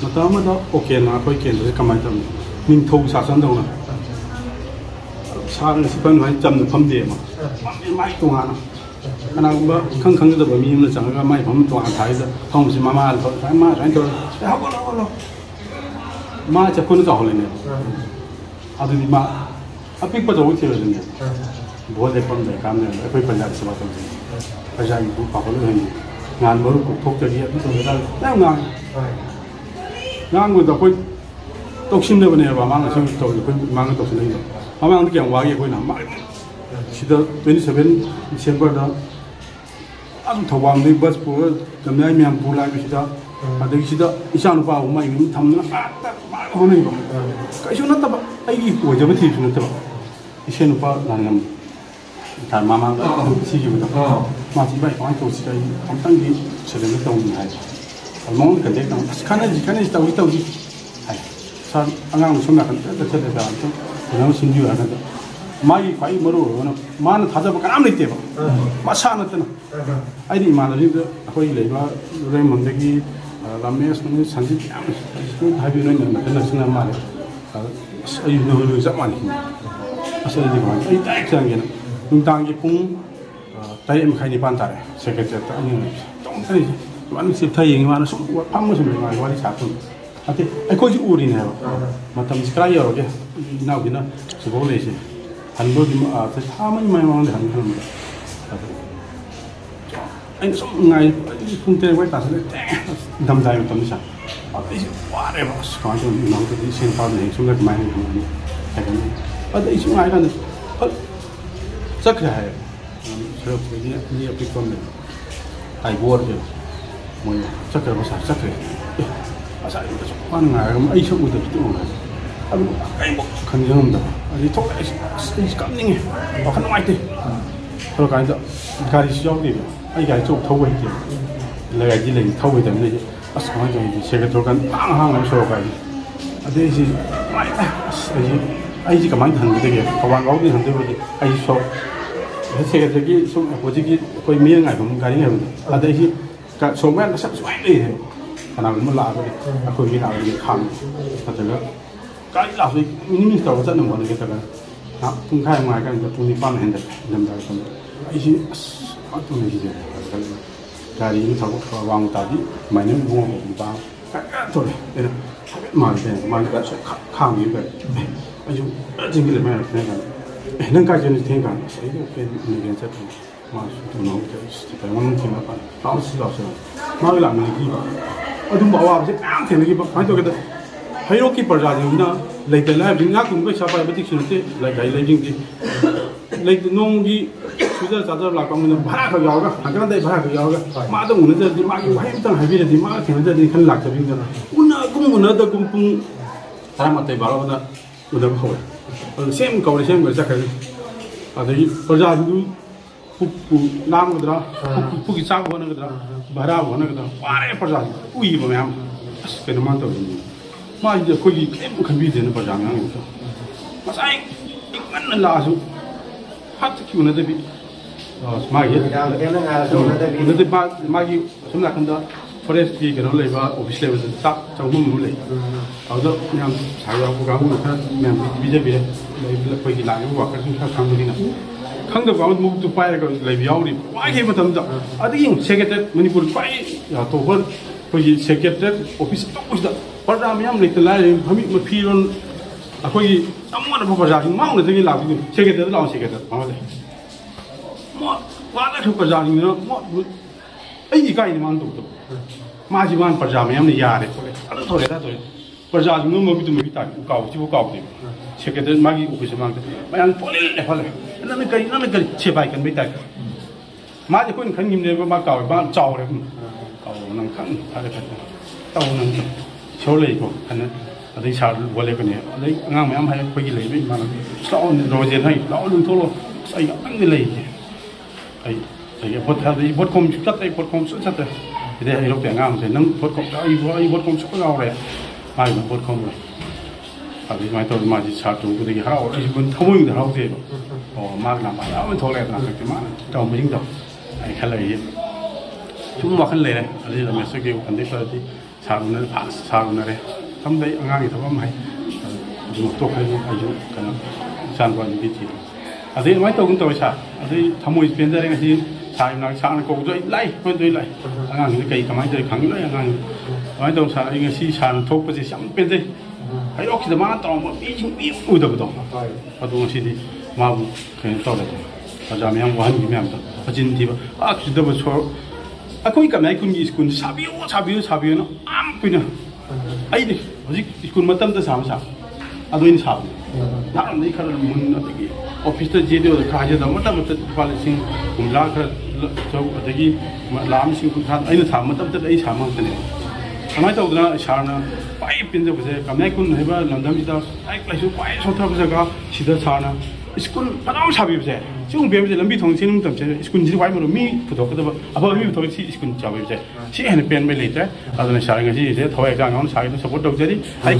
Mata Okendro Okendro Kamaitam Minto Sasandona San Sipan Jam the Pumdema my Tuana and I can't come to the Bamim Sanga my home to Antiza Homes in Mamma March a Kunza in it. Other than Ma a big but always in it. Both they come there, come there, every that's about them. As I do popular Nan Murku talk to the Now with the point, Toxin never never among us told the Manga of the Among the Wagi going on. She does 27 December. I'm Tawam, the bus poor, the Namian Pula, and the Shida Ishanova, my Tamna. I should not have a Jabati, not about Ishanova, Lanam. Mama, see you with the Marty by Uncle Say, I'm thanking Senator. Among the day, can I start without it? Son, I'm some of the announcing you another. My five Moro, Man has a family table. Masana. I demand the Hoyleva, Raymond Degi, Lames, Sandy, have you known the national money? You know, that money. I said, I thank again. Untangi Pung, Tayam Hainipanta, Secretary. Don't say. One is saying, one is what what is happening. I call you Uri now. Madam Skraya, now dinner, Sibolese. And load him out. How many my own hand? And so I couldn't tell what I said. Dumb time to Misha. Whatever was going to know the same father, so like mine. But it's my hand. But Sakra, so near people. I wore you. Sakra was a secret. As I was one I should with the two. I can young them. I told it's coming. Or can I take? So kind of carries your name. I got to tow it. Like I didn't tow it and as one of the secretary hang so by. This is I think a mind hundred for one of the I saw. I say the so was it for me and I don't carry him. Got so well, such way, and I'm allowed I could get out of the camp. But the guy last week, Minister was not one to get together. Now, from time I can get 21 handed them. I see, I don't know. Carry you talk for a long time. My name won't be bound. My that's calm you back. I do urging the American. And then I didn't think I say, against it. To know the one thing about house also. Now I'm going to give up. I don't know what I'm going to give up. I don't get the hierarchy per like the life in Nakum, which I petition like I living the like the non Sudas other like on the Baraka Yoga, I got the Baraka Yoga. Madam, the Magi Hampton, have been the market that they can lack the finger. Una another Gumpung Ramate Barona with a hole. The same conversation with Zachary. Are the Pajadu? Namudra, Pukisab, one of the Bara, one of the whatever. We will spend a month of it. My dear Kogi can be in the Pajama. But I went and last had to kill another bit. My Maggie, some like the forest pig and only obviously was a top to Mumule. Although Kang the ground moved to fire like Yauri. Why gave it them? I think secretary Manipur Pai to work for his secretary office. Paodam like the line, Hamid Mapiron, a quay, someone of Pajang, Mount the Lab, secretary, long secretary. What took Pajang, what would any guy in one do? Majiman Pajam, the yard. I don't know that. Pajang, no more to me, you go him. Secretary Maggie office among my uncle. And then the chip I can be that. My couldn't come in never back out about Jawrim. Oh, no, come. Surely go, and they shall whatever near. They am had a quick lady, man. Slow on the road, and I don't know. I am the lady. I put her the what comes cut a what comes at the they looked at arms and none what comes out there. I will put come. I did my thought my child to the house. He's been towing the house or Magna. I went to let the man. Don't bring them. I can lay him. Two walking later, a little message and they 사우나래 삼대 안강이 더 많이 좀 똑하고 아주 그냥 산관 비티 아들 많이 떠군 떠사 아들 담모이 변자래 같이 사우나 사는 거도 라이 본도 라이 안강이 그게 가만히 들 강로 안강 많이 떠 사 이게 시 사는 톡버지 참 변데 아이 혹시도 많아 떠뭐 이중 우더부터 아도 시디 마부 그냥 떠래 아자면 한 김에 어진 디바 아 주더버 초 Aku ikan naik kun iskun sabiu no am punya. Aini hojik iskun matam tu sama. Ado ini sama. Nah ni kalau mun lagi office tu jadi orang kerja dah matam kepala sing umlah kerja jauh lagi lam sing kun kan aini sama matam tu aini sama tu ni. Kami tahu tu sana pai pinjau bersih. Kami kun heba London kita aik lalu pai sotra bersih kah sida sana. Iskun padam sabi bersih. Siung biar bersih lembi thong sinum tam bersih. Iskun jadi wai malu mi putok kita apa mi putok si iskun sabi bersih. Si hendak pen beli tu. Adanya saring si je thawai kang orang saring tu support dok jadi. Aik